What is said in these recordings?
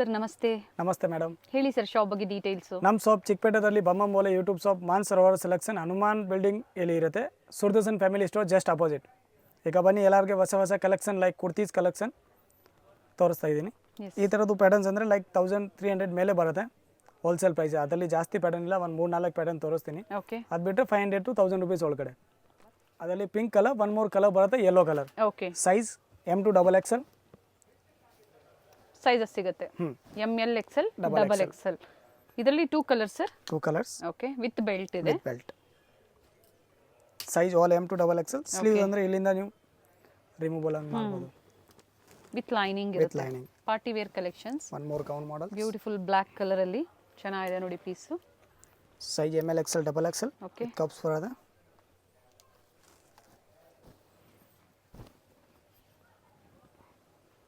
Sir ನಮಸ್ತೆ. ನಮಸ್ತೆ madam. ಹೇಳಿ ಸರ್ ಶಾಪ್ ಬಗ್ಗೆ ಡೀಟೇಲ್ಸ್. ನಮ್ಮ ಶಾಪ್ ಚಿಕ್ಕಪೇಟೆದಲ್ಲಿ Bam Bam Bhole YouTube shop Mansarovar selection Hanuman building ಎಲ್ಲಿ ಇರುತ್ತೆ. Sudarshan family store just opposite. ಈಗ ಬನ್ನಿ ಎಲ್ಲರಿಗೆ ಹೊಸ ಕಲೆಕ್ಷನ್ ಲೈಕ್ ಕುರ್ತೀಸ್ ಕಲೆಕ್ಷನ್ ತೋರಿಸ್ತಾ ಇದ್ದೀನಿ. ಈ ಥರದ್ದು ಪ್ಯಾಟರ್ನ್ಸ್ ಅಂದರೆ ಲೈಕ್ 1300 ಮೇಲೆ ಬರುತ್ತೆ ಹೋಲ್ಸೇಲ್ ಪ್ರೈಸ್. ಅದರಲ್ಲಿ ಜಾಸ್ತಿ ಪ್ಯಾಟರ್ನ್ ಇಲ್ಲ, ಒಂದು 3-4 ಪ್ಯಾಟರ್ನ್ ತೋರಿಸ್ತೀನಿ. ಓಕೆ. ಅದು ಬಿಟ್ಟರೆ 500 to 1000 rupees ಒಳಗಡೆ. ಅದರಲ್ಲಿ ಪಿಂಕ್ ಕಲರ್, 1 more ಕಲರ್ ಬರುತ್ತೆ, yellow colour. Okay. Size M to XXL sizes ಸಿಗುತ್ತೆ. ML XL XXL. ಇದರಲ್ಲಿ 2 colours sir. 2 colours. Okay. With belt ಇದೆ. With belt. Size all M to XXL. Sleeve ಅಂದ್ರೆ ಇಲ್ಲಿಂದ ನೀವು removal ಅನ್ನು ಮಾಡಬಹುದು. ವಿತ್ ಲೈನಿಂಗ್ ಇರುತ್ತೆ. With lining. Party wear collections. 1 more gown model. Beautiful black colour ಅಲ್ಲಿ ಚೆನ್ನಾಗಿದೆ ನೋಡಿ piece. Size ML XL XXL. Okay. Cups ಬರುತ್ತೆ.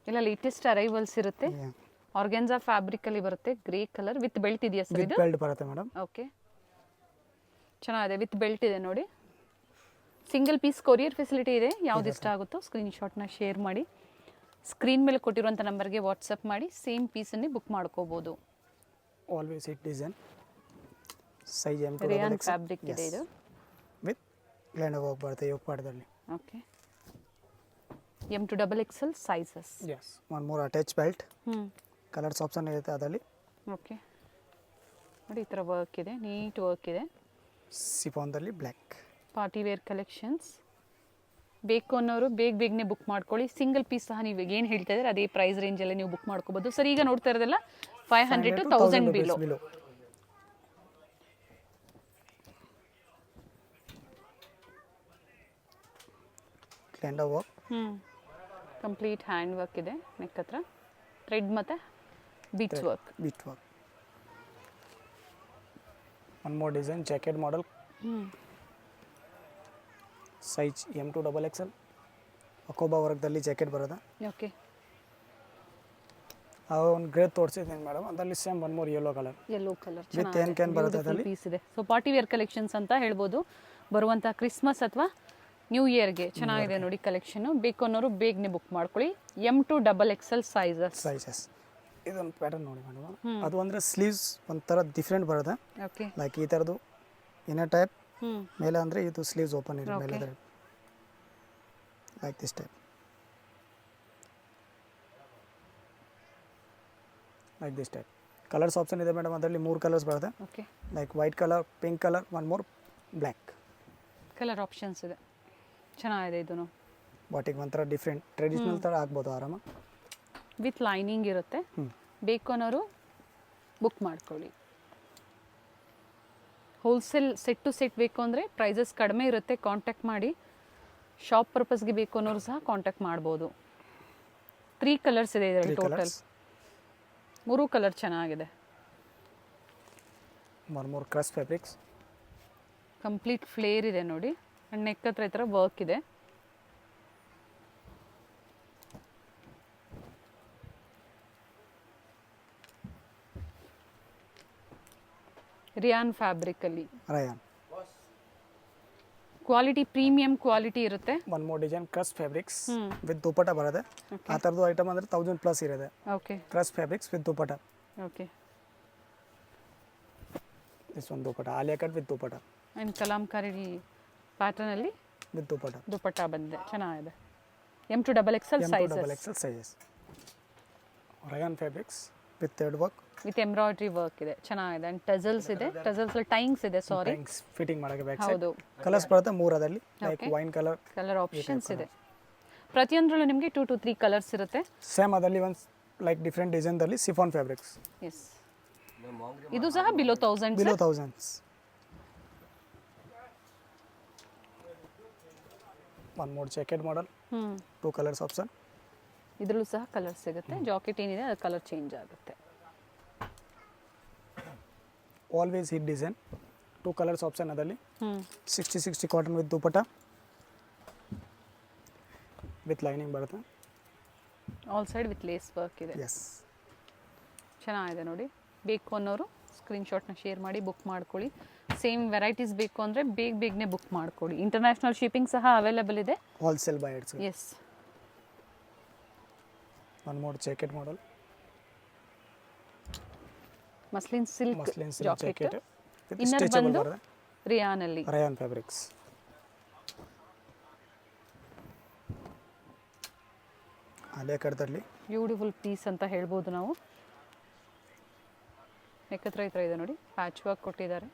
ಇಲ್ಲ ಲೇಟೆಸ್ಟ್ ಅರೈವಲ್ಸ್ ಇರುತ್ತೆ. ಆರ್ಗಾನ್ಜಾ ಫ್ಯಾಬ್ರಿಕ್ ಅಲ್ಲಿ ಬರುತ್ತೆ. ಗ್ರೇ ಕಲರ್ ವಿತ್ ಬೆಲ್ಟ್ ಇದೆಯಾ ಸರ್? ಇದು ಬೆಲ್ಟ್ ಬರುತ್ತೆ ಮೇಡಮ್. ಓಕೆ. ಚೆನ್ನಾಗಿದೆ, ವಿತ್ ಬೆಲ್ಟ್ ಇದೆ ನೋಡಿ. ಸಿಂಗಲ್ ಪೀಸ್ ಕೊರಿಯರ್ ಫೆಸಿಲಿಟಿ ಇದೆ. ಯಾವ್ದು ಇಷ್ಟ ಆಗುತ್ತೋ ಸ್ಕ್ರೀನ್ ಶಾಟ್ನ ಶೇರ್ ಮಾಡಿ, ಸ್ಕ್ರೀನ್ ಮೇಲೆ ಕೊಟ್ಟಿರುವಂಥ ನಂಬರ್ಗೆ ವಾಟ್ಸಪ್ ಮಾಡಿ ಸೇಮ್ ಪೀಸನ್ನೇ ಬುಕ್ ಮಾಡ್ಕೋಬಹುದು. Always it design. Size M to rayon fabric ಇದೆ ಇದು. ವಿತ್ ಗ್ಲೈಂಡ್ ವರ್ಕ್ ಬರುತ್ತೆ ಯೋಗ ಪಾಡದಲ್ಲಿ. Okay. M to XXL sizes. Yes. 1 more attach belt. Colours option ಇರುತ್ತೆ ಅದರಲ್ಲಿ. ಓಕೆ. ನೋಡಿ ಈ ಥರ ವರ್ಕ್ ಇದೆ, ನೀಟ್ ವರ್ಕ್ ಇದೆ. ಸಿಫಾನ್ದಲ್ಲಿ ಬ್ಲ್ಯಾಕ್. ಪಾರ್ಟಿ ವೇರ್ ಕಲೆಕ್ಷನ್ಸ್ ಬೇಕು ಅನ್ನೋರು ಬೇಗನೆ ಬುಕ್ ಮಾಡ್ಕೊಳ್ಳಿ. ಸಿಂಗಲ್ ಪೀಸ್ ಸಹ ನೀವು ಏನು ಹೇಳ್ತಾ ಇದ್ದಾರೆ ಅದೇ ಪ್ರೈಸ್ ರೇಂಜಲ್ಲಿ ನೀವು ಬುಕ್ ಮಾಡ್ಕೋಬೋದು. ಸರ್ ಈಗ ನೋಡ್ತಾ ಇರೋದೆಲ್ಲ 500 to 1000 ಬಿಲೋ. ಗ್ಲೈಂಡ್ ವರ್ಕ್. ಕಂಪ್ಲೀಟ್ ಹ್ಯಾಂಡ್ ವರ್ಕ್ ಇದೆ. ನೆಕ್ ಹತ್ರ ಥ್ರೆಡ್ ಮತ್ತೆ beads work. Bead work. 1 more design jacket model. Size M to XXL. ಅಕೋಬಾ ವರ್ಕ್ದಲ್ಲಿ ಜಾಕೆಟ್ ಬರೋದು. ಓಕೆ. ಒಂದು ಗ್ರೇ ತೋರಿಸಿದ್ದೀನಿ ಮೇಡಮ್. ಅದರಲ್ಲಿ same 1 more yellow colour. Yellow colour with can ಬರುತ್ತೆ ಅದರಲ್ಲಿ. ಪೀಸ್ ಇದೆ. ಸೊ ಪಾರ್ಟಿ ವೇರ್ ಕಲೆಕ್ಷನ್ಸ್ ಅಂತ ಹೇಳ್ಬೋದು. ಬರುವಂಥ ಕ್ರಿಸ್ಮಸ್ ಅಥವಾ ನ್ಯೂ ಇಯರ್ಗೆ ಚೆನ್ನಾಗಿದೆ ನೋಡಿ ಕಲೆಕ್ಷನ್. ಬೇಕು ಅನ್ನೋರು ಬೇಗನೆ ಬುಕ್ ಮಾಡ್ಕೊಳ್ಳಿ. M to XXL sizes. ಇದೊಂದು ಪ್ಯಾಟರ್ನ್ ನೋಡಿ ಮೇಡಮ್. ಅದು ಅಂದರೆ ಸ್ಲೀವ್ಸ್ ಒಂಥರ ಡಿಫ್ರೆಂಟ್ ಬರುತ್ತೆ. ಓಕೆ. ಲೈಕ್ ಈ ಥರದ್ದು ಇನ್ನರ್ ಟೈಪ್. ಮೇಲೆ ಅಂದರೆ ಇದು ಸ್ಲೀವ್ಸ್ ಓಪನ್ ಇದೆ ಮೇಲೆ. Like this type. Like this type. Colours option ಇದೆ ಮೇಡಮ್. ಅದರಲ್ಲಿ 3 ಕಲರ್ಸ್ ಬರುತ್ತೆ. Okay. Like white colour, pink colour, 1 more black colour options ಇದೆ. ಚೆನ್ನಾಗಿದೆ ಇದೂ. ಬಾಟಿಗೆ ಒಂಥರ ಡಿಫ್ರೆಂಟ್ ಟ್ರೆಡಿಷ್ನಲ್ ಥರ ಆಗ್ಬೋದು ಆರಾಮ. ವಿತ್ ಲೈನಿಂಗ್ ಇರುತ್ತೆ. ಬೇಕು ಅನ್ನೋರು ಬುಕ್ ಮಾಡ್ಕೊಳ್ಳಿ. ಹೋಲ್ಸೇಲ್ ಸೆಟ್ ಟು ಸೆಟ್ ಬೇಕು ಅಂದರೆ ಪ್ರೈಸಸ್ ಕಡಿಮೆ ಇರುತ್ತೆ. ಕಾಂಟ್ಯಾಕ್ಟ್ ಮಾಡಿ. ಶಾಪ್ ಪರ್ಪಸ್ಗೆ ಬೇಕು ಅನ್ನೋರು ಸಹ ಕಾಂಟ್ಯಾಕ್ಟ್ ಮಾಡ್ಬೋದು. 3 ಕಲರ್ಸ್ ಇದೆ ಇದರಲ್ಲಿ ಟೋಟಲ್. 3 ಕಲರ್ ಚೆನ್ನಾಗಿದೆ. 1 more crush fabrics. Complete flare ಇದೆ ನೋಡಿ. ಆ್ಯಂಡ್ ನೆಕ್ ಹತ್ರ ಈ ಥರ ವರ್ಕ್ ಇದೆ. ರಿಯಾನ್ ಫ್ಯಾಬ್ರಿಕ್ ಅಲ್ಲಿ. ರಯಾನ್. ಕ್ವಾಲಿಟಿ ಪ್ರೀಮಿಯಂ ಕ್ವಾಲಿಟಿ ಇರುತ್ತೆ. 1 more design crush fabrics with dupatta ಬರುತ್ತೆ. ಆ ಥರದ್ದು ಐಟಮ್ ಅಂದರೆ 1000 ಪ್ಲಸ್ ಇರುತ್ತೆ. Okay. Crush fabrics with dupatta. Okay. This ಒಂದು dupatta Alia cut with dupatta. And kalamkari pattern ಅಲ್ಲಿ ವಿತ್ ದುಪಟ್ಟ. ದುಪಟ್ಟ ಬಂದಿದೆ, ಚೆನ್ನಾಗಿದೆ. M to XXL sizes. Rayon fabrics with thread work. With embroidery work ಇದೆ, ಚೆನ್ನಾಗಿದೆ. ಆ್ಯಂಡ್ ಟಜಲ್ಸ್ ಇದೆ. ಟಜಲ್ಸ್ ಟೈಂಗ್ಸ್ ಇದೆ. ಸಾರಿ, ಫಿಟ್ಟಿಂಗ್ ಮಾಡೋಕೆ ಬ್ಯಾಕ್ ಹೌದು. ಕಲರ್ಸ್ ಬರುತ್ತೆ 3 ಅದರಲ್ಲಿ. Like wine colour. Colour options ಇದೆ. ಪ್ರತಿಯೊಂದರಲ್ಲೂ ನಿಮಗೆ 2 to 3 ಕಲರ್ಸ್ ಇರುತ್ತೆ. ಸೇಮ್ ಅದರಲ್ಲಿ ಒಂದು ಲೈಕ್ ಡಿಫ್ರೆಂಟ್ ಡಿಸೈನ್ದಲ್ಲಿ ಸಿಫಾನ್ ಫ್ಯಾಬ್ರಿಕ್ಸ್. ಎಸ್. ಇದು ಸಹ below 1000. Below 1000s. 1 more jacket model. 2 colours option. ಇದರಲ್ಲೂ ಸಹ ಕಲರ್ ಸಿಗುತ್ತೆ. ಜಾಕೆಟ್ ಏನಿದೆ ಅದು ಕಲರ್ ಚೇಂಜ್ ಆಗುತ್ತೆ. Always hit design. 2 colours option ಅದರಲ್ಲಿ. 60 cotton with dupatta with lining ಬರುತ್ತೆ. All side with lace work ಇದೆ. ಎಸ್. ಚೆನ್ನಾಗಿದೆ ನೋಡಿ. ಬೇಕು ಅನ್ನೋರು ಸ್ಕ್ರೀನ್ ಶಾಟ್ನ ಶೇರ್ ಮಾಡಿ ಬುಕ್ ಮಾಡ್ಕೊಳ್ಳಿ. ಸೇಮ್ ವೆರೈಟೀಸ್ ಬೇಕು ಅಂದರೆ ಬೇಗನೆ ಬುಕ್ ಮಾಡ್ಕೊಳ್ಳಿ. ಇಂಟರ್ನ್ಯಾಷನಲ್ ಶಿಪ್ಪಿಂಗ್ ಸಹ ಅವೈಲೇಬಲ್ ಇದೆ. Wholesale buyers. Yes. 1 more jacket model. Muslin silk muslin silk jacket jacket with inner stretchable ಬಂದು ಬರುತ್ತೆ. ರಿಯಾನಲ್ಲಿ ರಯಾನ್ ಫ್ಯಾಬ್ರಿಕ್ಸ್. ಅದೇ ಕಡದಲ್ಲಿ ಬ್ಯೂಟಿಫುಲ್ ಪೀಸ್ ಅಂತ ಹೇಳ್ಬೋದು ನಾವು. ನೆಕ್ ಹತ್ರ ಈ ಥರ ಇದೆ ನೋಡಿ, ಪ್ಯಾಚ್ ವರ್ಕ್ ಕೊಟ್ಟಿದ್ದಾರೆ.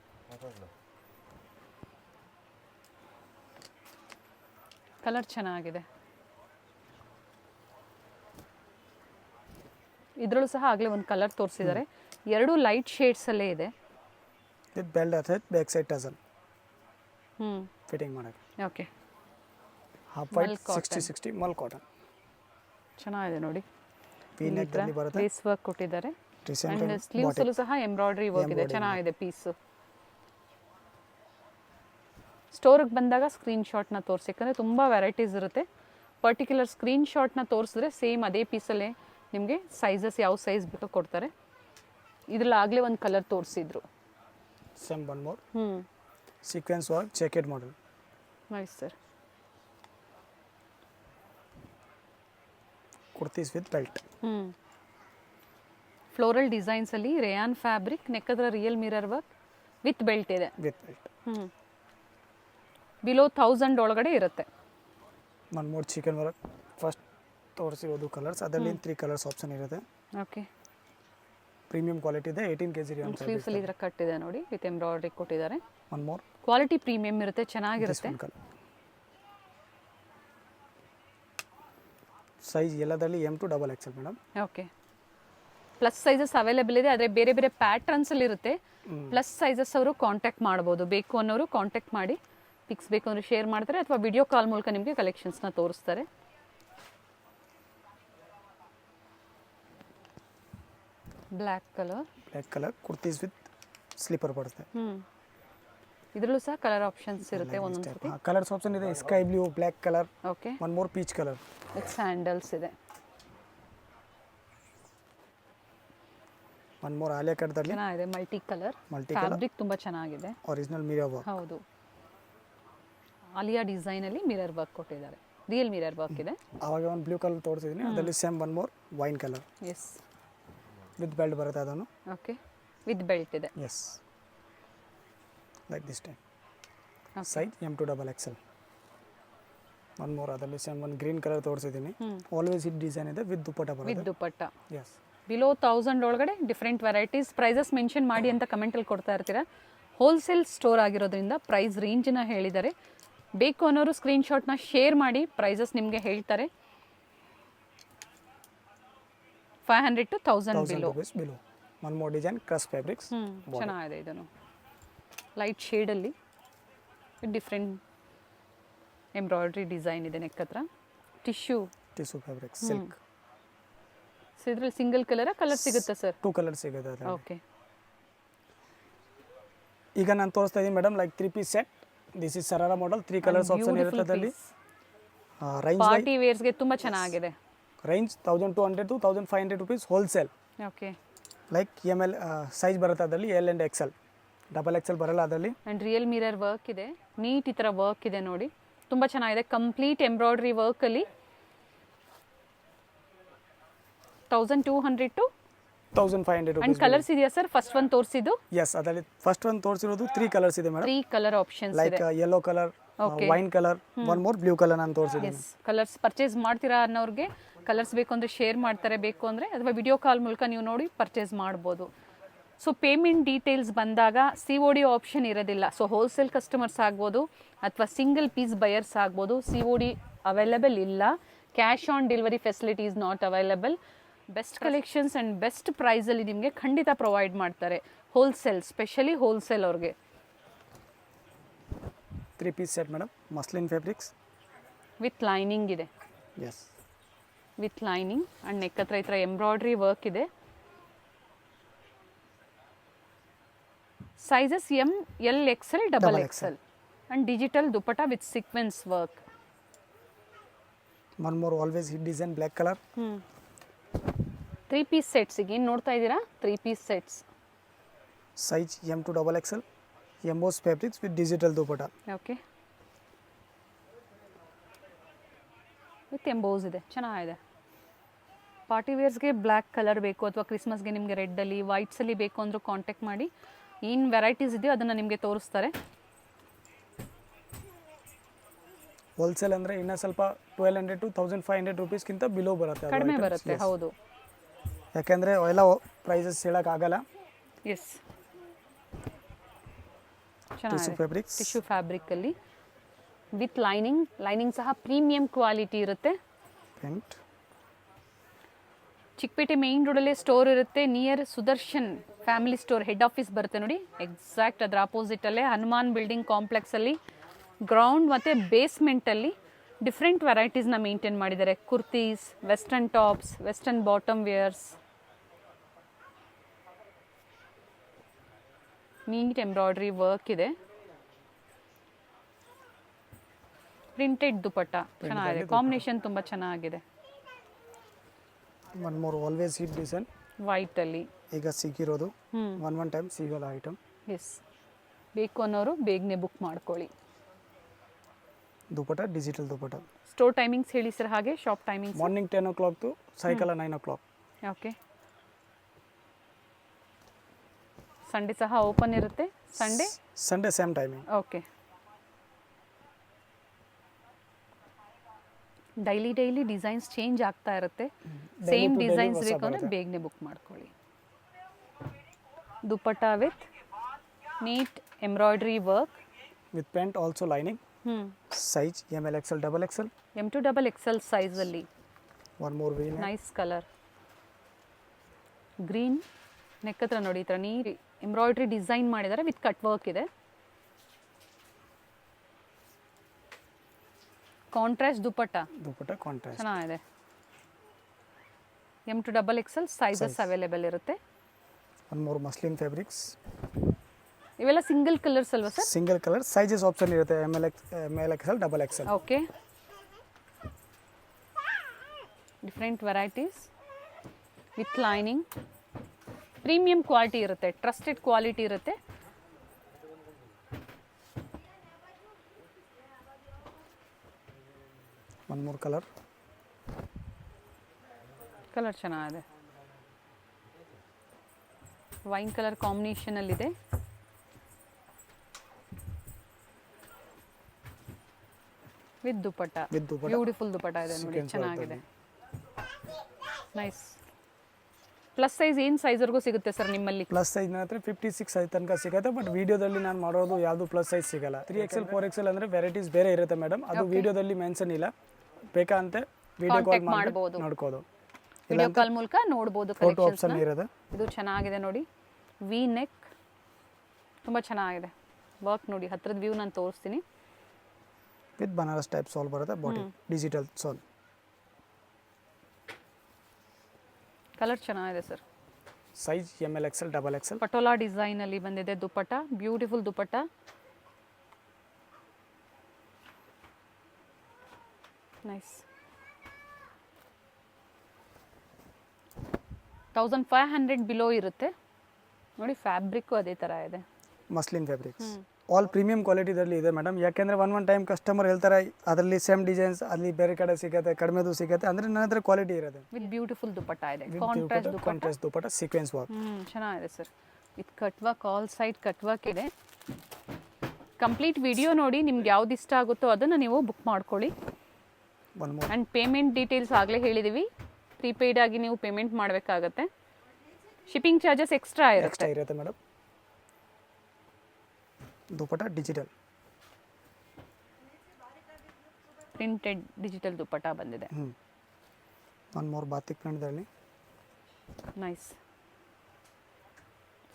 ಕಲರ್ ಚೆನ್ನಾಗಿದೆ. ಇದರಲ್ಲೂ ಸಹ ಆಗಲೇ ಒಂದು ಕಲರ್ ತೋರಿಸಿದ್ದಾರೆ. ಎರಡು ಲೈಟ್ ಶೇಡ್ಸಲ್ಲೇ ಇದೆ. ವಿತ್ ಬೆಲ್ಟ್ ಅತ್ತೆ ಬ್ಯಾಕ್ ಸೈಡ್ ಟಸಲ್ ಹ್ಞೂ ಫಿಟ್ಟಿಂಗ್ ಮಾಡೋಕ್ಕೆ. Okay, half white mul cotton. 60-60 mul cotton. ಚೆನ್ನಾಗಿದೆ ನೋಡಿ. ವಿ ನೆಕ್ದಲ್ಲಿ ಬರುತ್ತೆ. ಲೇಸ್ ವರ್ಕ್ ಕೊಟ್ಟಿದ್ದಾರೆ. ಡಿಸೆಂಟ್ ಅಂಡ್ ಸ್ಲೀವ್ಸ್ ಅಲ್ಲೂ ಸಹ ಎಂಬ್ರಾಯ್ಡ್ರಿ ವರ್ಕ್ ಇದೆ. ಚೆನ್ನಾಗಿದೆ ಪೀಸು. ಸ್ಟೋರಿಗೆ ಬಂದಾಗ ಸ್ಕ್ರೀನ್ಶಾಟ್ನ ತೋರಿಸಿ, ಯಾಕಂದರೆ ತುಂಬ ವೆರೈಟೀಸ್ ಇರುತ್ತೆ. ಪರ್ಟಿಕ್ಯುಲರ್ ಸ್ಕ್ರೀನ್ಶಾಟ್ನ ತೋರಿಸಿದ್ರೆ ಸೇಮ್ ಅದೇ ಪೀಸಲ್ಲೇ ನಿಮಗೆ ಸೈಜಸ್ ಯಾವ ಸೈಜ್ ಬೇಕೋ ಕೊಡ್ತಾರೆ. ಇದ್ರಲ್ಲಿ ಆಗಲೇ ಒಂದು ಕಲರ್ ತೋರಿಸಿದ್ರು. ಸೇಮ್ ಒನ್ ಮೋರ್ ಹ್ಞೂ sequence work jacket model. Nice sir. Kurtis with belt. ಹ್ಞೂ ಫ್ಲೋರಲ್ ಡಿಸೈನ್ಸಲ್ಲಿ ರೇಯಾನ್ ಫ್ಯಾಬ್ರಿಕ್, ನೆಕ್ ಹತ್ರ real mirror work with belt ಇದೆ. With belt. ಹ್ಞೂ ಬಿಲೋ 1000 ಒಳಗಡೆ ಇರುತ್ತೆ. One more chikan work. First ತೋರಿಸಿರೋದು ಕಲರ್ಸ್, ಅದರಲ್ಲಿ 3 ಕಲರ್ಸ್ ಆಪ್ಷನ್ ಇರುತ್ತೆ. ಓಕೆ, ಪ್ರೀಮಿಯಂ ಕ್ವಾಲಿಟಿ ಇದೆ. 18 kg ರಿಯಾನ್ ಸ್ಲೀವ್ಸಲ್ಲಿ ಇದರ ಕಟ್ ಇದೆ ನೋಡಿ, ವಿತ್ ಎಂಬ್ರಾಯ್ಡ್ರಿ ಕೊಟ್ಟಿದ್ದಾರೆ. ಒನ್ ಮೋರ್ ಕ್ವಾಲಿಟಿ ಪ್ರೀಮಿಯಂ ಇರುತ್ತೆ, ಚೆನ್ನಾಗಿರುತ್ತೆ. ಸೈಜ್ ಎಲ್ಲದರಲ್ಲಿ M to XXL madam. Okay, plus sizes available ಇದೆ, ಆದರೆ ಬೇರೆ ಬೇರೆ ಪ್ಯಾಟ್ರನ್ಸಲ್ಲಿ ಇರುತ್ತೆ. ಪ್ಲಸ್ ಸೈಜಸ್ ಅವರು ಕಾಂಟ್ಯಾಕ್ಟ್ ಮಾಡ್ಬೋದು. ಬೇಕು ಅನ್ನೋರು ಕಾಂಟ್ಯಾಕ್ಟ್ ಮಾಡಿ ಪಿಕ್ಸ್ ಬೇಕು ಅಂದರೆ ಶೇರ್ ಮಾಡ್ತಾರೆ, ಅಥವಾ ವಿಡಿಯೋ ಕಾಲ್ ಮೂಲಕ ನಿಮಗೆ ಕಲೆಕ್ಷನ್ಸ್ನ ತೋರಿಸ್ತಾರೆ. Black colour kurtis with slipper ಬರುತ್ತೆ. ಇದರಲ್ಲೂ ಸಹ ಕಲರ್ ಆಪ್ಷನ್ಸ್ ಇರುತ್ತೆ ಒಂದೊಂದು ಸತಿ. ಕಲರ್ಸ್ ಆಪ್ಷನ್ ಇದೆ. Sky blue, black colour, okay, one more peach colour with sandals ಇದೆ. ಒನ್ ಮೋರ್ ಆಲಿಯಾ ಕಟ್ದಲ್ಲಿ ಚೆನ್ನಾಗಿದೆ, ಮಲ್ಟಿ ಕಲರ್ ಫ್ಯಾಬ್ರಿಕ್ ತುಂಬ ಚೆನ್ನಾಗಿದೆ. Original mirror work. ಹೌದು, ಆಲಿಯಾ ಡಿಸೈನಲ್ಲಿ ಮಿರರ್ ವರ್ಕ್ ಕೊಟ್ಟಿದ್ದಾರೆ. ರಿಯಲ್ ಮಿರರ್ ವರ್ಕ್ ಇದೆ. ಆವಾಗ ಒಂದು ಬ್ಲೂ ಕಲರ್ ತೋರಿಸಿದ್ದೀನಿ, ಅದರಲ್ಲಿ same one more wine colour yes, with belt ಬರುತ್ತೆ. ಅದನ್ನು ಓಕೆ, ವಿತ್ ಬೆಲ್ಟ್ ಇದೆ. Yes, like this time. Size M to XXL. One more ಅದರಲ್ಲಿ ಸೇಮ್ ಒಂದು ಗ್ರೀನ್ ಕಲರ್ ತೋರಿಸಿದ್ದೀನಿ. ಆಲ್ವೇಸ್ ಹಿಟ್ ಡಿಸೈನ್ ಇದೆ ವಿತ್ ದುಪ್ಪಟ್ಟ ಬರುತ್ತೆ. With dupatta. ಎಸ್, ಬಿಲೋ 1000 ಒಳಗಡೆ different varieties. Prices mention ಮಾಡಿ ಅಂತ ಕಮೆಂಟಲ್ಲಿ ಕೊಡ್ತಾ ಇರ್ತೀರಾ. ಹೋಲ್ಸೇಲ್ ಸ್ಟೋರ್ ಆಗಿರೋದ್ರಿಂದ ಪ್ರೈಸ್ ರೇಂಜನ್ನ ಹೇಳಿದ್ದಾರೆ. ಬೇಕು ಅನ್ನೋರು ಸ್ಕ್ರೀನ್ಶಾಟ್ನ ಶೇರ್ ಮಾಡಿ, ಪ್ರೈಸಸ್ ನಿಮಗೆ ಹೇಳ್ತಾರೆ. 500 to 1000 below. Below. One more design crush fabrics. ಚೆನ್ನಾಗಿದೆ. ಇದನ್ನು ಲೈಟ್ ಶೇಡಲ್ಲಿ ಡಿಫ್ರೆಂಟ್ ಎಂಬ್ರಾಯ್ಡ್ರಿ ಡಿಸೈನ್ ಇದೆ. ನೆಕ್ ಹತ್ರ ಟಿಶ್ಯೂ ಫ್ಯಾಬ್ರಿಕ್ಸ್ ಸಿಲ್ಕ್. ಸೊ ಇದ್ರಲ್ಲಿ ಸಿಂಗಲ್ ಕಲರ್ ಸಿಗುತ್ತೆ ಸರ್? 2 ಕಲರ್ ಸಿಗುತ್ತೆ ಅದರಲ್ಲಿ. ಓಕೆ, ಈಗ ನಾನು ತೋರಿಸ್ತಾ ಇದ್ದೀನಿ madam, like 3 piece set. This is sharara model. 3 colours option ಇರುತ್ತೆ ಅದರಲ್ಲಿ. ರೇಂಜ್ ಪಾರ್ಟಿ ವೇರ್ಸ್ಗೆ ತುಂಬ ಚೆನ್ನಾಗಿದೆ. Range 1200 to 1500 rupees wholesale. Okay, like ML size ಬರುತ್ತೆ ಅದರಲ್ಲಿ. L and XL, XXL ಬರಲ್ಲ ಅದರಲ್ಲಿ. ಆ್ಯಂಡ್ ರಿಯಲ್ ಮಿರರ್ ವರ್ಕ್ ಇದೆ. ನೀಟ್ ಈ ಥರ ವರ್ಕ್ ಇದೆ ನೋಡಿ, ತುಂಬ ಚೆನ್ನಾಗಿದೆ. ಕಂಪ್ಲೀಟ್ ಎಂಬ್ರಾಯ್ಡ್ರಿ ವರ್ಕಲ್ಲಿ 1200 to 1500 ಆ್ಯಂಡ್ rupees. ಕಲರ್ಸ್ ಇದೆಯಾ ಸರ್? ಫಸ್ಟ್ ಒನ್ ತೋರಿಸಿದ್ದು ಎಸ್, ಅದರಲ್ಲಿ ಫಸ್ಟ್ ಒಂದು ತೋರಿಸಿರೋದು 3 ಕಲರ್ಸ್ ಇದೆ ಮೇಡಮ್. 3 ಕಲರ್ ಆಪ್ಷನ್ಸ್ ಲೈಕ್ ಇದೆ. Yellow colour, wine colour, one more blue colour ನಾನು ತೋರಿಸಿದ್ದೀನಿ. ಎಸ್, ಕಲರ್ಸ್ ಪರ್ಚೇಸ್ ಮಾಡ್ತೀರಾ ಅನ್ನೋರಿಗೆ ಕಲರ್ಸ್ ಬೇಕು ಅಂದರೆ ಶೇರ್ ಮಾಡ್ತಾರೆ, ಬೇಕು ಅಂದರೆ ಅಥವಾ ವಿಡಿಯೋ ಕಾಲ್ ಮೂಲಕ ನೀವು ನೋಡಿ ಪರ್ಚೇಸ್ ಮಾಡ್ಬೋದು. ಸೊ ಪೇಮೆಂಟ್ ಡೀಟೇಲ್ಸ್ ಬಂದಾಗ COD ಆಪ್ಷನ್ ಇರೋದಿಲ್ಲ. ಸೊ ಹೋಲ್ಸೇಲ್ ಕಸ್ಟಮರ್ಸ್ ಆಗ್ಬೋದು ಅಥವಾ ಸಿಂಗಲ್ ಪೀಸ್ ಬಯರ್ಸ್ ಆಗ್ಬೋದು, COD ಅವೈಲೇಬಲ್ ಇಲ್ಲ. Cash on delivery facility is not available. Best collections and best ಪ್ರೈಸಲ್ಲಿ ನಿಮಗೆ ಖಂಡಿತ ಪ್ರೊವೈಡ್ ಮಾಡ್ತಾರೆ ಹೋಲ್ಸೇಲ್, ಸ್ಪೆಷಲಿ ಹೋಲ್ಸೇಲ್ ಅವ್ರಿಗೆ. 3 piece set madam, muslin fabrics with lining ಇದೆ. Yes, with lining and neck ಹತ್ರ ಈ ಥರ ಎಂಬ್ರಾಯ್ಡ್ರಿ ವರ್ಕ್ ಇದೆ. Sizes M, L, XL, XXL and digital dupatta with sequence work. One more always hit design black colour. 3 piece ಸೆಟ್ಸಿಗೆ ಏನು ನೋಡ್ತಾ ಇದ್ದೀರಾ? 3 piece sets. Size M to XXL. Emboss fabrics with digital dupatta. Okay, with emboss ಇದೆ, ಚೆನ್ನಾಗಿದೆ. Party ವೇರ್ಸ್ಗೆ black colour ಬೇಕು ಅಥವಾ ಕ್ರಿಸ್ಮಸ್ಗೆ ನಿಮಗೆ ರೆಡ್ಡಲ್ಲಿ ವೈಟ್ಸಲ್ಲಿ ಬೇಕು ಅಂದರೂ ಕಾಂಟ್ಯಾಕ್ಟ್ ಮಾಡಿ. ಏನು ವೆರೈಟೀಸ್ ಇದೆಯೋ ಅದನ್ನು ನಿಮಗೆ ತೋರಿಸ್ತಾರೆ. ಹೋಲ್ಸೇಲ್ ಅಂದರೆ ಇನ್ನೂ ಸ್ವಲ್ಪ 1200 to 1500 ರುಪೀಸ್ಗಿಂತ ಬಿಲೋ ಬರುತ್ತೆ ಅದು ಕಡಿಮೆ items. ಬರುತ್ತೆ. Yes. ಹೌದು, ಯಾಕೆಂದರೆ ಎಲ್ಲ ಪ್ರೈಸಸ್ ಹೇಳೋಕ್ಕಾಗಲ್ಲ. ಎಸ್. ಟಿಶ್ಯೂ ಚೆನ್ನಾಗಿದೆ. ಫ್ಯಾಬ್ರಿಕ್ಸ್ ಟಿಶ್ಯೂ ಫ್ಯಾಬ್ರಿಕಲ್ಲಿ ವಿತ್ ಲೈನಿಂಗ್ ಸಹ ಪ್ರೀಮಿಯಂ ಕ್ವಾಲಿಟಿ ಇರುತ್ತೆ. ಪ್ರಿಂಟ್ ಚಿಕ್ಕಪೇಟೆ ಮೇನ್ ರೋಡಲ್ಲೇ ಸ್ಟೋರ್ ಇರುತ್ತೆ. Near Sudarshan family store head office ಬರುತ್ತೆ ನೋಡಿ, ಎಕ್ಸಾಕ್ಟ್ ಅದರ ಆಪೋಸಿಟಲ್ಲೇ ಹನುಮಾನ್ ಬಿಲ್ಡಿಂಗ್ ಕಾಂಪ್ಲೆಕ್ಸಲ್ಲಿ ಗ್ರೌಂಡ್ ಮತ್ತು ಬೇಸ್ಮೆಂಟಲ್ಲಿ ಡಿಫ್ರೆಂಟ್ ವೆರೈಟೀಸ್ನ ಮೇಂಟೈನ್ ಮಾಡಿದ್ದಾರೆ. Kurtis, western tops, western bottom wears, neat embroidery work ಇದೆ. ಪ್ರಿಂಟೆಡ್ ದುಪಟ್ಟ ಚೆನ್ನಾಗಿದೆ, ಕಾಂಬಿನೇಷನ್ ತುಂಬ ಚೆನ್ನಾಗಿದೆ. One more always hit design ವೈಟಲ್ಲಿ ಈಗ ಸಿಕ್ಕಿರೋದು ಒನ್ ಟೈಮ್ ಸಿಗೋಲ್ಲ ಐಟಮ್. ಎಸ್, ಬೇಕು ಅನ್ನೋರು ಬೇಗನೆ ಬುಕ್ ಮಾಡ್ಕೊಳ್ಳಿ. Dupatta digital dupatta. Store timings ಹೇಳಿ ಸರ್, ಹಾಗೆ shop timings. Morning 10 o'clock to ಸಾಯಂಕಾಲ 9 o'clock. ಓಕೆ. ಸಂಡೇ ಸಹ ಓಪನ್ ಇರುತ್ತೆ. Sunday same timing. Okay. Daily designs change ಆಗ್ತಾ ಇರುತ್ತೆ. ಸೇಮ್ to daily ಡಿಸೈನ್ಸ್ ಹೊಸ ಬೇಕು ಅಂದರೆ ಬರುತ್ತೆ. ಬೇಗನೆ ಬುಕ್ ಮಾಡ್ಕೊಳ್ಳಿ. Dupatta with neat embroidery work. With pant also lining. Size ML XL double XL. M to double XL ಸೈಜಲ್ಲಿ. One more V nice colour green. Neck ಹತ್ರ ನೋಡಿ ಈ ಥರ ನೀರಿ ಎಂಬ್ರಾಯ್ಡ್ರಿ ಡಿಸೈನ್ ಮಾಡಿದ್ದಾರೆ ವಿತ್ ಕಟ್ ವರ್ಕ್ ಇದೆ. Contrast dupatta contrast. ಚೆನ್ನಾಗಿದೆ. M to double XL sizes available ಇರುತ್ತೆ. One more muslin fabrics. ಇವೆಲ್ಲ ಸಿಂಗಲ್ ಕಲರ್ಸ್ ಅಲ್ವಾ sir? Single colour sizes option ಇರುತ್ತೆ. ML XL double XL. Okay. Different varieties with lining. Premium quality ಇರುತ್ತೆ, trusted quality ಇರುತ್ತೆ. One more colour ಚೆನ್ನಾಗಿದೆ. Wine colour ಕಾಂಬಿನೇಷನಲ್ಲಿದೆ. With dupatta. Beautiful dupatta ಇದೆ ನೋಡಿ, ಚೆನ್ನಾಗಿದೆ. ನೈಸ್. ಪ್ಲಸ್ ಸೈಜ್ ಏನು ಸೈಜ್ವರೆಗೂ ಸಿಗುತ್ತೆ ಸರ್ ನಿಮ್ಮಲ್ಲಿ? ಪ್ಲಸ್ ಸೈಜ್ ಹತ್ರ 56 ಸೈಜ್ ತನಕ ಸಿಗುತ್ತೆ. ಬಟ್ ವಿಡಿಯೋದಲ್ಲಿ ನಾನು ಮಾಡೋದು ಯಾವುದು ಪ್ಲಸ್ ಸೈಜ್ ಸಿಗಲ್ಲ. 3XL 4XL ಅಂದರೆ ವೆರೈಟೀಸ್ ಬೇರೆ ಇರುತ್ತೆ ಮೇಡಮ್. ಅದು ವಿಡಿಯೋದಲ್ಲಿ ಮೆನ್ಷನ್ ಇಲ್ಲ. ಬೇಕಂತ ವಿಡಿಯೋ ಕಾಲ್ ಮಾಡ್ಬೋದು, ನೋಡ್ಕೋದು. ವಿಡಿಯೋ ಕಾಲ್ ಮೂಲಕ ನೋಡ್ಬೋದು. ಫೋಟೋ ಆಪ್ಷನ್ ಇರುತ್ತೆ. ಇದು ಚೆನ್ನಾಗಿದೆ ನೋಡಿ, ವಿ ನೆಕ್ ತುಂಬ ಚೆನ್ನಾಗಿದೆ. ವರ್ಕ್ ನೋಡಿ, ಹತ್ರದ ವ್ಯೂ ನಾನು ತೋರಿಸ್ತೀನಿ. ವಿತ್ ಬನಾರಸ್ ಟೈಪ್ ಸೋಲ್ ಬರುತ್ತೆ. ಬಾಡಿ ಡಿಜಿಟಲ್ ಸೋಲ್. ಕಲರ್ ಚೆನ್ನಾಗಿದೆ sir. Size ML XL double XL. Patola design ಅಲ್ಲಿ ಬಂದಿದೆ dupatta. Beautiful dupatta. Nice. 1500 below ಇರುತ್ತೆ ನೋಡಿ. ಫ್ಯಾಬ್ರಿಕ್ಕು ಅದೇ ಥರ ಇದೆ, ಮಸ್ಲಿನ್ ಫ್ಯಾಬ್ರಿಕ್ಸ್. ಆಲ್ ಪ್ರೀಮಿಯಂ ಕ್ವಾಲಿಟಿದಲ್ಲಿ ಇದೆ ಮೇಡಮ್. ಯಾಕೆಂದರೆ ಒನ್ ಟೈಮ್ ಕಸ್ಟಮರ್ ಹೇಳ್ತಾರೆ ಅದರಲ್ಲಿ ಸೇಮ್ ಡಿಸೈನ್ಸ್ ಅಲ್ಲಿ ಬೇರೆ ಕಡೆ ಸಿಗುತ್ತೆ, ಕಡಿಮೆದು ಸಿಗುತ್ತೆ. ಅಂದರೆ ನನ್ನ ಹತ್ರ ಕ್ವಾಲಿಟಿ ಇರುತ್ತೆ. ವಿತ್ ಬ್ಯೂಟಿಫುಲ್ ದುಪಟ್ಟ ಇದೆ. Contrast dupatta sequence work. ಚೆನ್ನಾಗಿದೆ sir. With cut work, all side cut work ಇದೆ. ಕಂಪ್ಲೀಟ್ ವಿಡಿಯೋ ನೋಡಿ, ನಿಮ್ಗೆ ಯಾವ್ದು ಇಷ್ಟ ಆಗುತ್ತೋ ಅದನ್ನು ನೀವು ಬುಕ್ ಮಾಡ್ಕೊಳ್ಳಿ. ಆ್ಯಂಡ್ ಪೇಮೆಂಟ್ ಡೀಟೇಲ್ಸ್ ಆಗಲೇ ಹೇಳಿದ್ದೀವಿ. ಪ್ರೀಪೇಯ್ಡ್ ಆಗಿ ನೀವು ಪೇಮೆಂಟ್ ಮಾಡಬೇಕಾಗತ್ತೆ. ಶಿಪ್ಪಿಂಗ್ ಚಾರ್ಜಸ್ ಎಕ್ಸ್ಟ್ರಾ ಇರುತ್ತೆ madam. Dupatta digital printed digital dupatta ಬಂದಿದೆ. ಒನ್ ಮೋರ್ ಬಾತಿಕ್ ಪ್ರಿಂಟ್ದಲ್ಲಿ. ನೈಸ್.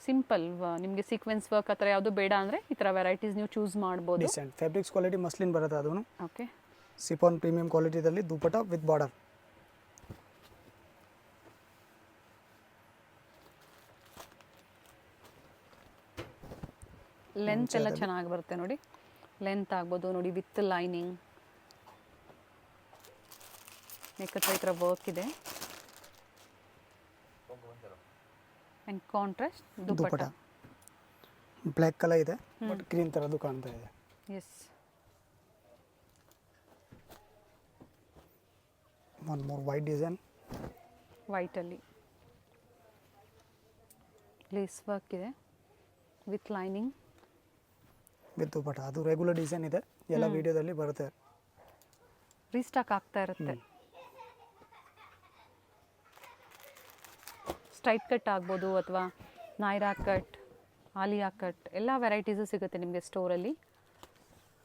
ಸಿಂಪಲ್, ನಿಮಗೆ ಸೀಕ್ವೆನ್ಸ್ ವರ್ಕ್ ಆ ಥರ ಯಾವುದು ಬೇಡ ಅಂದರೆ ಈ ಥರ ವೆರೈಟೀಸ್ ನೀವು ಚೂಸ್ ಮಾಡ್ಬೋದು. ಡಿಸೆಂಟ್ ಫ್ಯಾಬ್ರಿಕ್ಸ್ ಕ್ವಾಲಿಟಿ ಮಸ್ಲಿನ್ ಬರುತ್ತೆ. ಅದೂ ಓಕೆ. ಸಿಫಾನ್ ಪ್ರೀಮಿಯಂ ಕ್ವಾಲಿಟಿದಲ್ಲಿ ದುಪಟ್ಟ ವಿತ್ ಬಾರ್ಡರ್. ಲೆಂತ್ ಎಲ್ಲ ಚೆನ್ನಾಗಿ ಬರುತ್ತೆ ನೋಡಿ. ಲೆಂತ್ ಆಗ್ಬೋದು ನೋಡಿ, ವಿತ್ ಲೈನಿಂಗ್. ನೆಕ್ ಹತ್ರ ಈ ಥರ ವರ್ಕ್ ಇದೆ. And contrast dupatta. Black colour ಇದೆ, ಬಟ್ ಗ್ರೀನ್ ಥರದ್ದು ಕಾಣ್ತಾ ಇದೆ. Yes. One more white design. ವೈಟಲ್ಲಿ ಲೇಸ್ ವರ್ಕ್ ಇದೆ ವಿತ್ ಲೈನಿಂಗ್. ವಿತ್ ದುಪಟ್ಟ. ಅದು ರೆಗ್ಯುಲರ್ ಡಿಸೈನ್ ಇದೆ, ಎಲ್ಲ ವಿಡಿಯೋದಲ್ಲಿ ಬರುತ್ತೆ. ರೀಸ್ಟಾಕ್ ಆಗ್ತಾ ಇರುತ್ತೆ. ಸ್ಟ್ರೈಟ್ ಕಟ್ ಆಗ್ಬೋದು ಅಥವಾ ನಾಯ್ರಾ ಕಟ್, ಆಲಿಯಾ ಕಟ್ ಎಲ್ಲ ವೆರೈಟೀಸು ಸಿಗುತ್ತೆ ನಿಮಗೆ ಸ್ಟೋರಲ್ಲಿ.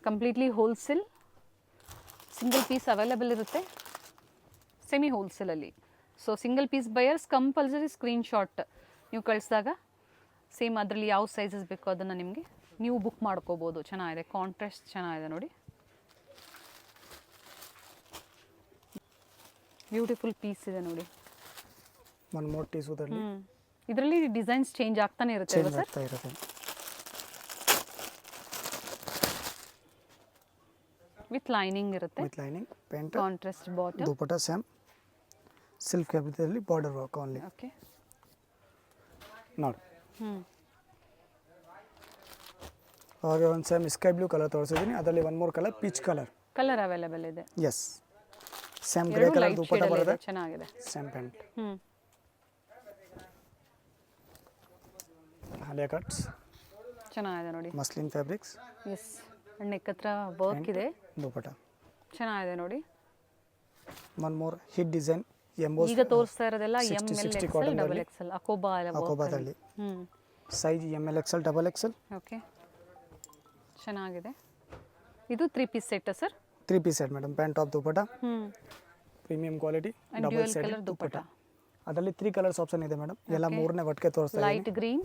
Completely wholesale, single piece available ಇರುತ್ತೆ, ಸೆಮಿ ಹೋಲ್ಸೇಲಲ್ಲಿ. So single piece buyers compulsory screenshot ನೀವು ಕಳಿಸಿದಾಗ ಸೇಮ್ ಅದರಲ್ಲಿ ಯಾವ ಸೈಜಸ್ ಬೇಕೋ ಅದನ್ನು ನಿಮಗೆ ನೀವು ಬುಕ್ ಮಾಡ್ಕೋಬೋದು. ಚೆನ್ನಾಗಿದೆ, ಕಾಂಟ್ರಾಸ್ಟ್ ಚೆನ್ನಾಗಿದೆ ನೋಡಿ, ಬ್ಯೂಟಿಫುಲ್ ಪೀಸ್ ಇದೆ ನೋಡಿ. ಒನ್ ಮೋರ್ ಟೀಸುದಲ್ಲಿ ಇದರಲ್ಲಿ ಡಿಸೈನ್ಸ್ ಚೇಂಜ್ ಆಗ್ತಾನೆ ಇರುತ್ತೆ ಚೇಂಜ್ ಸರ್. ಆಗ್ತಾ ಇರುತ್ತೆ. ವಿತ್ ಲೈನಿಂಗ್ ಇರುತ್ತೆ, with lining, pant, contrast bottom, dupatta same silk ಫ್ಯಾಬ್ರಿಕಲ್ಲಿ ಬಾರ್ಡರ್ ವರ್ಕ್ ಓನ್ಲಿ. ಓಕೆ ನೋಡಿ ಹಾಗೆ ಒಂದು ಸೇಮ್ ಸ್ಕೈ ಬ್ಲೂ ಕಲರ್ ತೋರಿಸಿದ್ದೀನಿ, ಅದರಲ್ಲಿ one more colour peach colour colour available ಇದೆ. Yes, same grey colour dupatta ಬರುತ್ತೆ, ಚೆನ್ನಾಗಿದೆ. Same pant. ಆಲಿಯಾ ಕಟ್ಸ್ ಚೆನ್ನಾಗಿದೆ ನೋಡಿ, ಮಸ್ಲಿನ್ ಫ್ಯಾಬ್ರಿಕ್ಸ್. ಎಸ್, ನೆಕ್ ಹತ್ರ ವರ್ಕ್ ಇದೆ, ದುಪಟ್ಟ ಚೆನ್ನಾಗಿದೆ ನೋಡಿ. One more hit design emboss. ಈಗ ತೋರಿಸ್ತಾ ಇರೋದೆಲ್ಲ M 60, L 60 XL cotton double ಅಲ್ಲಿ. ಎಕ್ಸೆಲ್ ಅಕೋಬಾ ಅಕೋಬಾದಲ್ಲಿ size ML XL double XL. Okay, ಚೆನ್ನಾಗಿದೆ. ಇದು 3 piece set sir? 3 piece set madam. Pant top dupatta premium quality double dual set colour dupatta. ಅದರಲ್ಲಿ 3 colours option ಇದೆ ಮೇಡಮ್, ಎಲ್ಲ ಮೂರನೇ ಒಟ್ಟಿಗೆ ತೋರಿಸ್ತಾ ಇದ್ದೀನಿ. Light green,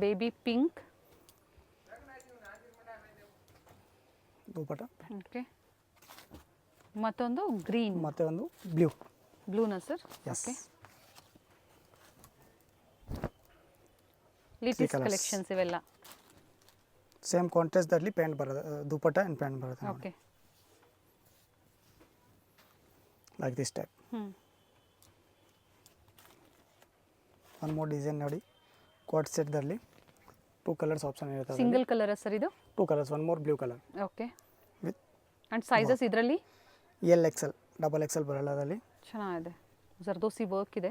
baby pink, dupatta. Okay, ಮತ್ತೊಂದು ಗ್ರೀನ್, ಮತ್ತೆ ಒಂದು ಬ್ಲೂ. ಬ್ಲೂನಾ sir? Yes, okay, latest colours. Collections ಇವೆಲ್ಲ. ಸೇಮ್ ಕಾಂಟ್ರಾಸ್ಟ್ದಲ್ಲಿ ಪ್ಯಾಂಟ್ ಬರುತ್ತೆ, ದುಪಟ್ಟ ಆ್ಯಂಡ್ ಪ್ಯಾಂಟ್ ಬರುತ್ತೆ okay, like this type. One more design ನೋಡಿ, ಕ್ವಾಡ್ ಸೆಟ್ದಲ್ಲಿ 2 ಕಲರ್ಸ್ ಆಪ್ಷನ್ ಇರುತ್ತೆ. ಸಿಂಗಲ್ ಕಲರ್ ಸರ್ ಇದು? 2 colours, one more blue colour okay, with and sizes ಇದರಲ್ಲಿ L XL double XL ಬರಲ್ಲ. ಅದರಲ್ಲಿ ಚೆನ್ನಾಗಿದೆ, ಜರ್ದೋಸಿ ವರ್ಕ್ ಇದೆ.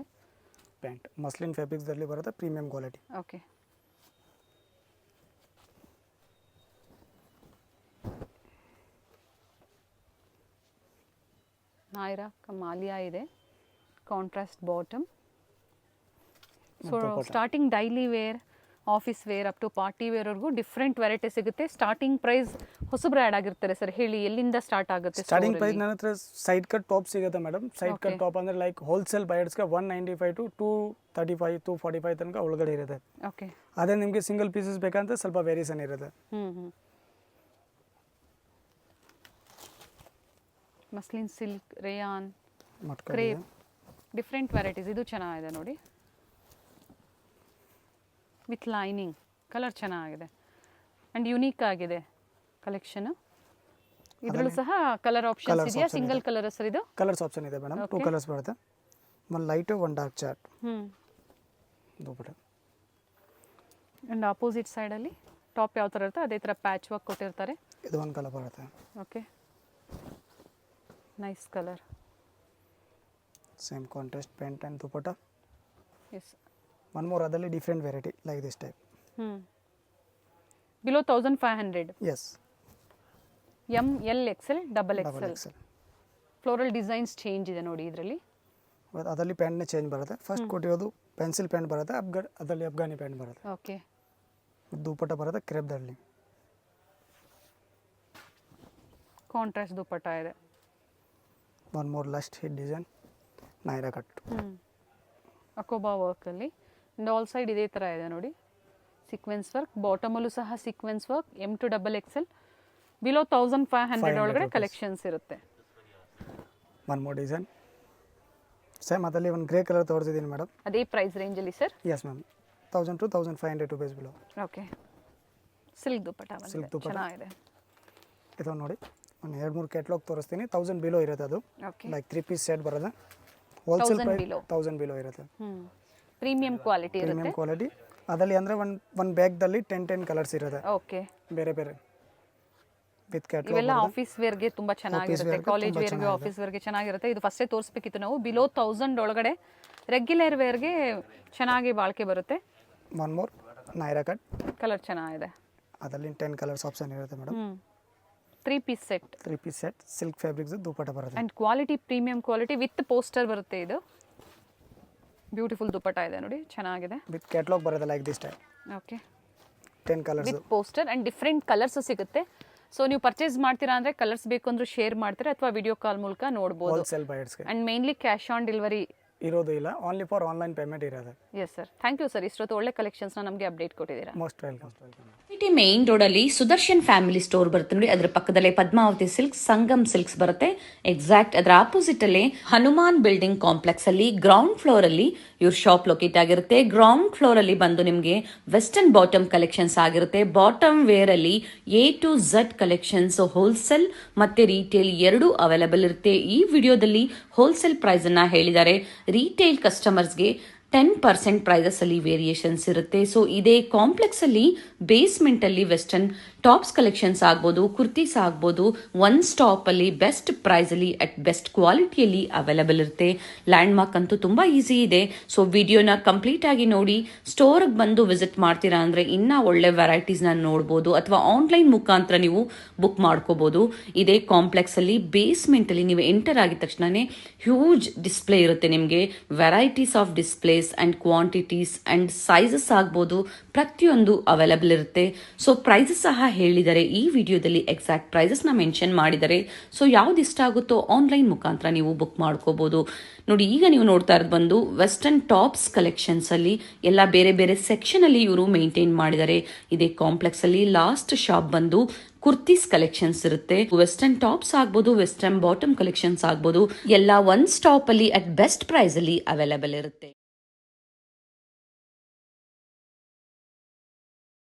ಪ್ಯಾಂಟ್ ಮಸ್ಲಿನ್ ಫ್ಯಾಬ್ರಿಕ್ಸ್ದಲ್ಲಿ ಬರುತ್ತೆ, ಪ್ರೀಮಿಯಂ ಕ್ವಾಲಿಟಿ. ಓಕೆ, ನಾಯ್ರಾ ಕಮಾಲಿಯಾ ಇದೆ, contrast bottom. So starting daily wear, office wear up to party ವೇರ್ವರೆಗೂ ಡಿಫ್ರೆಂಟ್ ವೆರೈಟಿ ಸಿಗುತ್ತೆ. ಸ್ಟಾರ್ಟಿಂಗ್ ಪ್ರೈಸ್ ಹೊಸಬ್ರು ಆ್ಯಡ್ ಆಗಿರ್ತಾರೆ ಸರ್, ಹೇಳಿ ಎಲ್ಲಿಂದ ಸ್ಟಾರ್ಟ್ ಆಗುತ್ತೆ? ಸ್ಟಾರ್ಟಿಂಗ್ ಪ್ರೈಸ್ ನನ್ನ ಹತ್ರ ಸೈಡ್ ಕಟ್ ಟಾಪ್ ಸಿಗುತ್ತೆ ಮೇಡಮ್. ಸೈಡ್ ಕಟ್ ಟಾಪ್ ಅಂದರೆ ಲೈಕ್ ಹೋಲ್ಸೇಲ್ ಬೈಯರ್ಸ್ಗೆ 195 to 235 245 ತನಕ ಒಳಗಡೆ ಇರುತ್ತೆ. ಓಕೆ, ಅದೇ ನಿಮಗೆ ಸಿಂಗಲ್ ಪೀಸಸ್ ಬೇಕಂತ ಸ್ವಲ್ಪ ವೇರಿಯೇಷನ್ ಇರುತ್ತೆ. Muslin, silk, rayon, matka crepe, different varieties. ಇದು ಚೆನ್ನಾಗಿದೆ ನೋಡಿ, ವಿತ್ ಲೈನಿಂಗ್, ಕಲರ್ ಚೆನ್ನಾಗಿದೆ ಆ್ಯಂಡ್ ಯುನೀಕ್ ಆಗಿದೆ ಕಲೆಕ್ಷನ್. ಇದರಲ್ಲೂ ಸಹ ಕಲರ್ ಆಪ್ಷನ್ಸ್ ಇದೆಯಾ? ಸಿಂಗಲ್ ಕಲರ್ ಸರ್ ಇದು? ಕಲರ್ಸ್ ಆಪ್ಷನ್ ಇದೆ ಮೇಡಮ್, 2 ಕಲರ್ಸ್ ಬರುತ್ತೆ. ಒಂದು ಲೈಟು, ಒಂದು dark chart dupatta. And opposite ಸೈಡಲ್ಲಿ ಟಾಪ್ ಯಾವ ಥರ ಇರುತ್ತೆ ಅದೇ ಥರ ಪ್ಯಾಚ್ ವರ್ಕ್ ಕೊಟ್ಟಿರ್ತಾರೆ. ಇದು ಒಂದು ಕಲರ್ ಬರುತ್ತೆ. Okay, nice colour. Same contrast pant and dupatta. Yes, one more ಅದರಲ್ಲಿ different variety like this type. Below 1500. Yes, ML XL double double XL. XL. Floral designs change ಇದೆ ನೋಡಿ ಇದರಲ್ಲಿ. ಅದರಲ್ಲಿ ಪ್ಯಾಂಟ್ನೇ ಚೇಂಜ್ ಬರುತ್ತೆ. ಫಸ್ಟ್ ಕೊಟ್ಟಿರೋದು ಪೆನ್ಸಿಲ್ ಪ್ಯಾಂಟ್ ಬರುತ್ತೆ, ಅದರಲ್ಲಿ ಅಫ್ಘಾನಿ ಪ್ಯಾಂಟ್ ಬರುತ್ತೆ. ಓಕೆ, ದುಪಟ್ಟ ಬರುತ್ತೆ ಕ್ರೇಪ್ದಲ್ಲಿ. ಕಾಂಟ್ರಾಸ್ಟ್ ದುಪಟ್ಟ ಇದೆ. One more last hit design, Naira cut. ಅಕೋಬಾ ವರ್ಕಲ್ಲಿ ಆ್ಯಂಡ್ ಆಲ್ ಸೈಡ್ ಇದೇ ಥರ ಇದೆ ನೋಡಿ, ಸೀಕ್ವೆನ್ಸ್ ವರ್ಕ್. ಬಾಟಮಲ್ಲೂ ಸಹ sequence work. M to double XL. Below 1500 ಒಳಗಡೆ ಕಲೆಕ್ಷನ್ಸ್ ಇರುತ್ತೆ. ಒನ್ ಮೋರ್ ಡಿಸೈನ್ ಸೇಮ್ ಅದರಲ್ಲಿ ಒಂದು ಗ್ರೇ ಕಲರ್ ತೋರಿಸಿದ್ದೀನಿ ಮೇಡಮ್. ಅದೇ ಪ್ರೈಸ್ ರೇಂಜಲ್ಲಿ sir? Yes ma'am, 1000 to 1500 rupees below. Okay, silk dupatta silk dupatta ಚೆನ್ನಾಗಿದೆ. ಇದು ನೋಡಿ, ಒಂದು 2-3 ಕ್ಯಾಟ್ಲಾಗ್ ತೋರಿಸ್ತೀನಿ. 1000 ಬಿಲೋ ಇರುತ್ತೆ ಅದು. ಓಕೆ, ಲೈಕ್ 3 ಪೀಸ್ ಸೆಟ್ ಬರುತ್ತೆ. Wholesale 1000 price below. 1000 ಬಿಲೋ ಇರುತ್ತೆ. ಪ್ರೀಮಿಯಂ ಕ್ವಾಲಿಟಿ ಇರುತ್ತೆ. Premium quality. ಅದರಲ್ಲಿ ಅಂದರೆ ಒಂದು ಬ್ಯಾಗ್ದಲ್ಲಿ 10 ಕಲರ್ಸ್ ಇರುತ್ತೆ, ಓಕೆ, ಬೇರೆ ಬೇರೆ ವಿತ್ ಕ್ಯಾಟ್ಲಾಗ್. ಇವೆಲ್ಲ ಆಫೀಸ್ ವೇರ್ಗೆ ತುಂಬಾ ಚೆನ್ನಾಗಿರುತ್ತೆ, ಕಾಲೇಜ್ ವೇರ್ಗೆ, ಆಫೀಸ್ ವೇರ್ಗೆ ಚೆನ್ನಾಗಿರುತ್ತೆ. ಇದು ಫಸ್ಟೇ ತೋರಿಸ್ಬೇಕಿತ್ತು ನಾವು. ಬಿಲೋ 1000 ಒಳಗಡೆ ರೆಗ್ಯುಲರ್ ವೇರ್ಗೆ ಚೆನ್ನಾಗಿ ಬಾಳಿಕೆ ಬರುತ್ತೆ. One more Naira cut. Colour ಚೆನ್ನಾಗಿದೆ. ಅದರಲ್ಲಿ 10 ಕಲರ್ಸ್ ಆಪ್ಷನ್ ಇರುತ್ತೆ madam. 3 piece set. 3 piece set silk fabrics dupatta ಬರುತ್ತೆ. And quality premium quality with poster ಬರುತ್ತೆ. ಇದು ಬ್ಯೂಟಿಫುಲ್ ದುಪಟ್ಟ ಇದೆ ನೋಡಿ, ಚೆನ್ನಾಗಿದೆ. ವಿತ್ ಕ್ಯಾಟ್ಲಾಗ್ ಬರುತ್ತೆ like this type. Okay, 10 colours with poster and different colours ಸಿಗುತ್ತೆ. ಸೊ ನೀವು ಪರ್ಚೇಸ್ ಮಾಡ್ತೀರಾ ಅಂದರೆ ಕಲರ್ಸ್ ಬೇಕು ಅಂದ್ರೆ ಶೇರ್ ಮಾಡ್ತಾರೆ ಅಥವಾ ವಿಡಿಯೋ ಕಾಲ್ ಮೂಲಕ ನೋಡ್ಬೋದು. ಹೋಲ್ಸೇಲ್ ಬೈಯರ್ಸ್ಗೆ and mainly cash on delivery ಇರೋದು ಇಲ್ಲ, ಓನ್ಲಿ ಫಾರ್ ಆನ್ಲೈನ್ ಪೇಮೆಂಟ್ ಇರೋದು. Yes sir, thank you sir. ಇಷ್ಟೊತ್ತು ಒಳ್ಳೆ ಕಲೆಕ್ಷನ್ಸ್ನ ನಮಗೆ ಅಪ್ಡೇಟ್ ಕೊಟ್ಟಿದ್ದೀರಾ. Most welcome. ಸಿಟಿ ಮೇನ್ ರೋಡಲ್ಲಿ ಸುದರ್ಶನ್ ಫ್ಯಾಮಿಲಿ ಸ್ಟೋರ್ ಬರುತ್ತೆ ನೋಡಿ, ಅದರ ಪಕ್ಕದಲ್ಲೇ ಪದ್ಮಾವತಿ ಸಿಲ್ಕ್ಸ್, ಸಂಗಮ್ ಸಿಲ್ಕ್ಸ್ ಬರುತ್ತೆ. ಎಕ್ಸಾಕ್ಟ್ ಅದರ ಆಪೋಸಿಟ್ ಅಲ್ಲೇ ಹನುಮಾನ್ ಬಿಲ್ಡಿಂಗ್ ಕಾಂಪ್ಲೆಕ್ಸ್ ಅಲ್ಲಿ ಗ್ರೌಂಡ್ ಫ್ಲೋರ್ ಅಲ್ಲಿ ಇವ್ರ ಶಾಪ್ ಲೊಕೇಟ್ ಆಗಿರುತ್ತೆ. ಗ್ರೌಂಡ್ ಫ್ಲೋರ್ ಅಲ್ಲಿ ಬಂದು ನಿಮಗೆ ವೆಸ್ಟರ್ನ್ ಬಾಟಮ್ ಕಲೆಕ್ಷನ್ಸ್ ಆಗಿರುತ್ತೆ. ಬಾಟಮ್ ವೇರ್ ಅಲ್ಲಿ A to Z collections wholesale ಮತ್ತೆ ರೀಟೇಲ್ ಎರಡೂ ಅವೈಲೇಬಲ್ ಇರುತ್ತೆ. ಈ ವಿಡಿಯೋದಲ್ಲಿ ಹೋಲ್ಸೇಲ್ ಪ್ರೈಸ್ ಅನ್ನ ಹೇಳಿದ್ದಾರೆ. ರೀಟೇಲ್ ಕಸ್ಟಮರ್ಸ್ಗೆ 10% ಪ್ರೈಸಸ್ ಅಲ್ಲಿ ವೇರಿಯೇಷನ್ಸ್ ಇರುತ್ತೆ. ಸೊ ಇದೇ ಕಾಂಪ್ಲೆಕ್ಸ್ ಅಲ್ಲಿ ಬೇಸ್ಮೆಂಟ್ ಅಲ್ಲಿ ವೆಸ್ಟರ್ನ್ ಟಾಪ್ಸ್ ಕಲೆಕ್ಷನ್ಸ್ ಆಗ್ಬೋದು, ಕುರ್ತೀಸ್ ಆಗ್ಬೋದು, ಒನ್ ಸ್ಟಾಪ್ ಅಲ್ಲಿ ಬೆಸ್ಟ್ ಪ್ರೈಸ್ ಅಲ್ಲಿ ಅಟ್ ಬೆಸ್ಟ್ ಕ್ವಾಲಿಟಿಯಲ್ಲಿ ಅವೈಲೇಬಲ್ ಇರುತ್ತೆ. ಲ್ಯಾಂಡ್ ಮಾರ್ಕ್ ಅಂತೂ ತುಂಬಾ ಈಸಿ ಇದೆ. ಸೊ ವಿಡಿಯೋನ ಕಂಪ್ಲೀಟ್ ಆಗಿ ನೋಡಿ. ಸ್ಟೋರ್ಗೆ ಬಂದು ವಿಸಿಟ್ ಮಾಡ್ತೀರಾ ಅಂದ್ರೆ ಇನ್ನ ಒಳ್ಳೆ ವೆರೈಟೀಸ್ನ ನೋಡ್ಬೋದು ಅಥವಾ ಆನ್ಲೈನ್ ಮುಖಾಂತರ ನೀವು ಬುಕ್ ಮಾಡ್ಕೋಬಹುದು. ಇದೇ ಕಾಂಪ್ಲೆಕ್ಸ್ ಅಲ್ಲಿ ಬೇಸ್ಮೆಂಟ್ ಅಲ್ಲಿ ನೀವು ಎಂಟರ್ ಆಗಿದ ತಕ್ಷಣನೇ ಹ್ಯೂಜ್ ಡಿಸ್ಪ್ಲೇ ಇರುತ್ತೆ. ನಿಮಗೆ varieties of displays and quantities and sizes ಆಗ್ಬೋದು, ಪ್ರತಿಯೊಂದು ಅವೈಲೇಬಲ್ ಇರುತ್ತೆ. ಸೊ ಪ್ರೈಸಸ್ ಸಹ ಹೇಳಿದ್ದಾರೆ ಈ ವಿಡಿಯೋದಲ್ಲಿ, ಎಕ್ಸಾಕ್ಟ್ ಪ್ರೈಸಸ್ನ ಮೆನ್ಷನ್ ಮಾಡಿದ್ದಾರೆ. ಸೊ ಯಾವ್ದು ಇಷ್ಟ ಆಗುತ್ತೋ ಆನ್ಲೈನ್ ಮುಖಾಂತರ ನೀವು ಬುಕ್ ಮಾಡ್ಕೋಬಹುದು. ನೋಡಿ, ಈಗ ನೀವು ನೋಡ್ತಾ ಇರೋದು ಬಂದು ವೆಸ್ಟರ್ನ್ ಟಾಪ್ಸ್ ಕಲೆಕ್ಷನ್ಸ್ ಅಲ್ಲಿ ಎಲ್ಲ ಬೇರೆ ಬೇರೆ ಸೆಕ್ಷನ್ ಅಲ್ಲಿ ಇವರು ಮೇಂಟೈನ್ ಮಾಡಿದ್ದಾರೆ. ಇದೇ ಕಾಂಪ್ಲೆಕ್ಸ್ ಅಲ್ಲಿ ಲಾಸ್ಟ್ ಶಾಪ್ ಬಂದು ಕುರ್ತೀಸ್ ಕಲೆಕ್ಷನ್ಸ್ ಇರುತ್ತೆ. ವೆಸ್ಟರ್ನ್ ಟಾಪ್ಸ್ ಆಗ್ಬೋದು, ವೆಸ್ಟರ್ನ್ ಬಾಟಮ್ ಕಲೆಕ್ಷನ್ಸ್ ಆಗ್ಬೋದು, ಎಲ್ಲ ಒನ್ ಸ್ಟಾಪ್ ಅಲ್ಲಿ ಅಟ್ ಬೆಸ್ಟ್ ಪ್ರೈಸ್ ಅಲ್ಲಿ ಅವೈಲೇಬಲ್ ಇರುತ್ತೆ.